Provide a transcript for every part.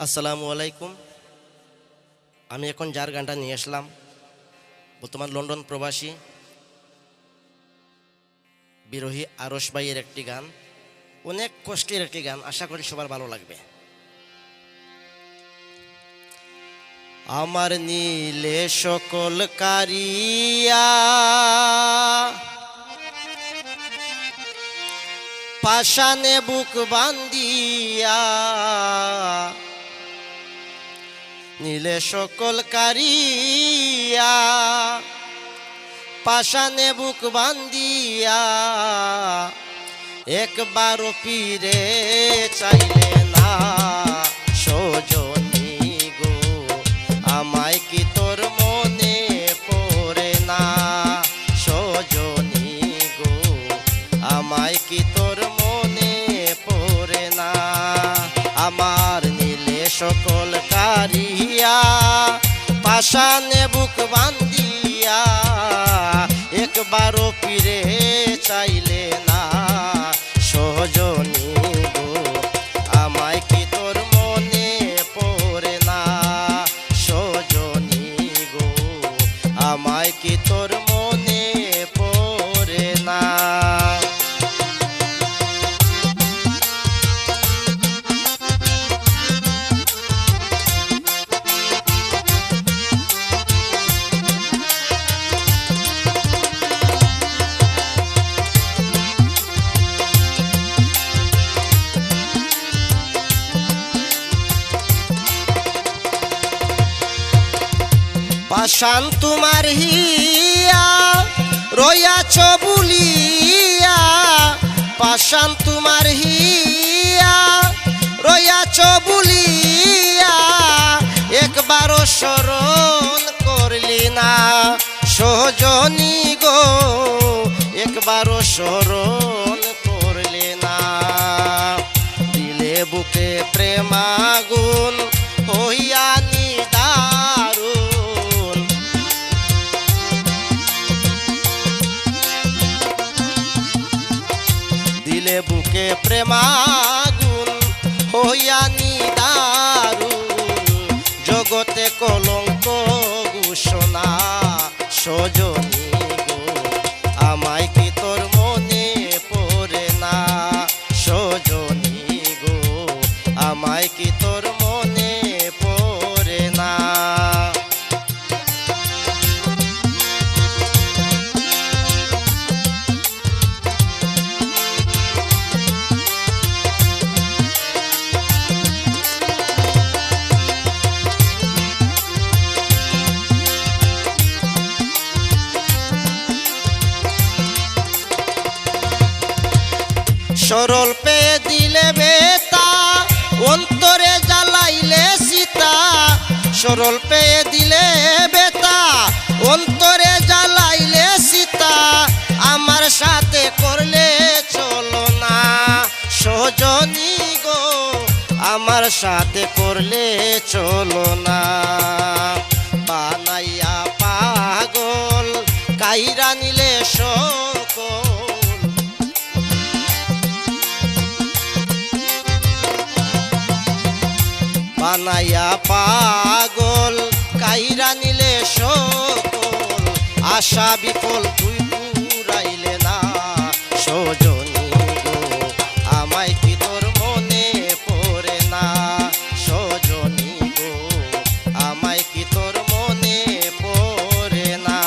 আসসালামু আলাইকুম। আমি এখন যার গানটা নিয়ে আসলাম বর্তমান লন্ডন প্রবাসী বিরোহী আরশ ভাইয়ের একটি গান, অনেক কষ্টের একটি গান, আশা করি সবার ভালো লাগবে। আমার নীলে সকল কারিয়া পাশানে বুক বান্দিয়া, নীলে সকল কারিয়া পাশানে বুক বান্দিয়া, একবারও পীরে চাইলে না সজনী গো, আমায় কি তোর মনে পড়ে না সজনী গো, আমায় কি তোর মনে পড়ে না। আমার নীলে সকল কারিয়া পাশানে বুক বান্দিয়া, একবারও পীরে চাইলে না সজনী গো, আমায় কি তোর মনে পড়ে না সজনী গো, আমায় কি তোর মনে পড়ে না। পাশান তোমার হিয়া রয়াছ বুলিয়া, পাশান তোমার হিয়া রয়াছ বুলিয়া, একবারও স্মরণ করলি না সজনী গো, একবারও স্মরণ করলি না। দিলে বুকে প্রেমাগুন হইয়া নিদারুন, দিলে বুকে প্রেমাগুন হইয়া নিদারুন, জগতে কলঙ্ক ঘোষণা সজনী গো, আমায় কি তোর মনে পড়ে না সজনী গো, আমায় কি তোর মনে পড়ে না। সরল পে দিলে বেতা অন্তরে জ্বালাইলে সীতা, সরল পে দিলে বেতা অন্তরে জ্বালাইলে সীতা, আমার সাথে করলে চলো না সজনী গো, আমার সাথে করলে চলো না। বানাইয়া পাগল কাইরা নিলে সকল, বানাইয়া পাগল কাইরা নিলে সকল, আশা বিফল তুই পুরাইলে না সজনী গো, আমায় কি তোর মনে পড়ে না সজনী গো, আমায় কি তোর মনে পড়ে না।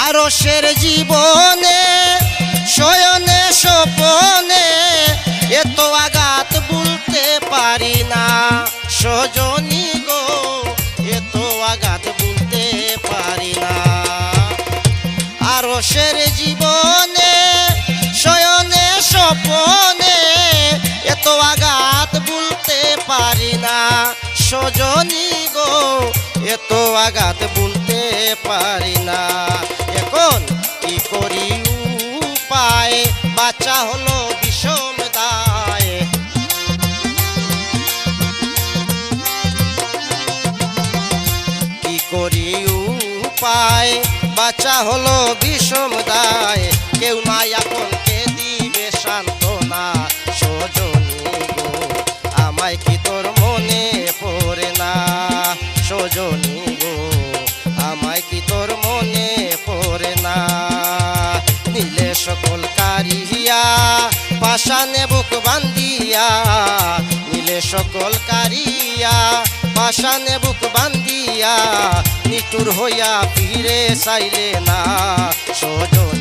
আরশের জীবনে শয়নে স্বপনে এত আঘাত ভুলতে পারি না সজনী গো, এত আঘাত ভুলতে পারি না। আরশের জীবনে শয়নে স্বপনে এত আঘাত ভুলতে পারি না সজনী গো, এত আঘাত ভুলতে পারি না। এখন কি করি উপায় বাচ্চা হলো বিষম দায়। কি করি উপায়, বাচ্চা হলো বিষম দায়। কেউ নাই আপন কে দিবে সান্ত্বনা, সজনী গো আমায় কি তোর মনে পড়ে না, সজনী গো আমায় কি তোর মনে পড়ে না। নীলে সকল কারিয়া পাশানে বুক বান্দিয়া, নীলে সকল কারিয়া পাশানে বুক বান্দিয়া, নিটুর হইয়া ফিরে চাইলে না, সজনী